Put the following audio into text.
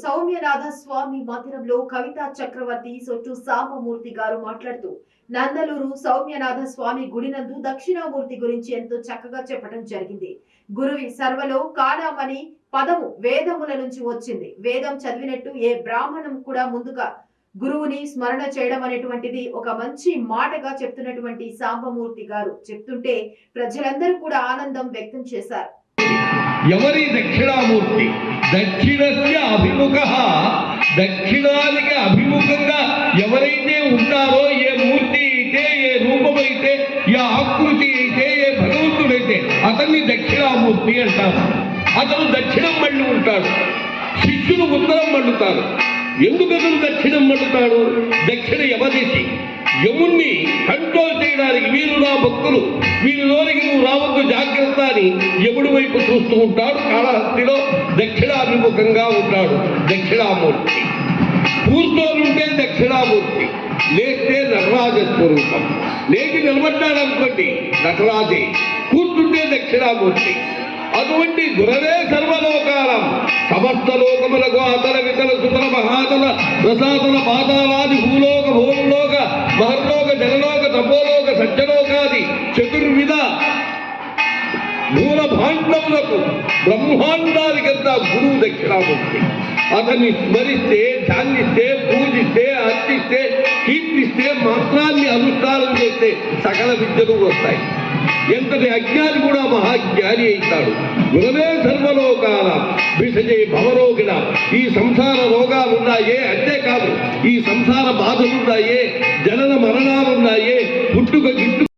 సౌమ్యనాథ స్వామి మందిరంలో కవితా చక్రవర్తి సొట్టు సాంబమూర్తి గారు మాట్లాడుతూ నందలూరు సౌమ్యనాథ స్వామి గుడినందు దక్షిణామూర్తి గురించి ఎంతో చక్కగా చెప్పడం జరిగింది. గురువి సర్వలో కాణామని పదము వేదముల నుంచి వచ్చింది. వేదం చదివినట్టు ఏ బ్రాహ్మణం కూడా ముందుగా గురువుని స్మరణ చేయడం అనేటువంటిది ఒక మంచి మాటగా చెప్తున్నటువంటి సాంబమూర్తి గారు చెప్తుంటే ప్రజలందరూ కూడా ఆనందం వ్యక్తం చేశారు. ఎవరి దక్షిణామూర్తి దక్షిణస్య అభిముఖ, దక్షిణానికి అభిముఖంగా ఎవరైతే ఉంటారో, ఏ మూర్తి అయితే, ఏ రూపమైతే, ఏ ఆకృతి అయితే, ఏ భగవంతుడైతే అతన్ని దక్షిణామూర్తి అంటారు. అతను దక్షిణం మళ్ళీ ఉంటాడు, శిష్యులు ఉత్తరం మళ్ళుతారు. ఎందుకు అతను దక్షిణం మళ్ళుతాడు? దక్షిణ యమదిశి, యముణ్ణి కంట్రోల్ చేయడానికి వీరు నా భక్తులు, వీరిలోనికి నువ్వు రావద్దు జాగ్రత్త అని యముడి వైపు చూస్తూ ఉంటాడు. కాళహస్తిలో దక్షిణాభిముఖంగా ఉంటాడు దక్షిణామూర్తి. కూర్చోనుంటే దక్షిణామూర్తి, లేస్తే నటరాజ స్వరూపం. లేచి నిలబడ్డాడు అనుకోండి నటరాజే, కూర్చుంటే దక్షిణామూర్తి. అటువంటి గురవే సర్వలోకాలం, సమస్త లోకములకు అతల వితల సుతల మహాతల రసాతల పాతాలాది భూలోక భూలోక మహర్లోక జనలోక తపోలోక సత్యలోకాది చతుర్విధ మూల భాండములకు బ్రహ్మాండానికంతా గురువు దక్షిణామూర్తి. అతన్ని స్మరిస్తే, ధ్యానిస్తే, పూజిస్తే, అర్చిస్తే, కీర్తిస్తే, మంత్రాన్ని అనుష్ఠానం చేస్తే సకల విద్యలు వస్తాయి. ఎంతటి అజ్ఞాని కూడా మహాజ్ఞాని అవుతాడు. గురవే సర్వలోకాల విషజే భవరోగిణ. ఈ సంసార రోగాలున్నాయే, అంతేకాదు ఈ సంసార బాధలున్నాయే, జనన మరణాలున్నాయే, పుట్టుక గిట్టు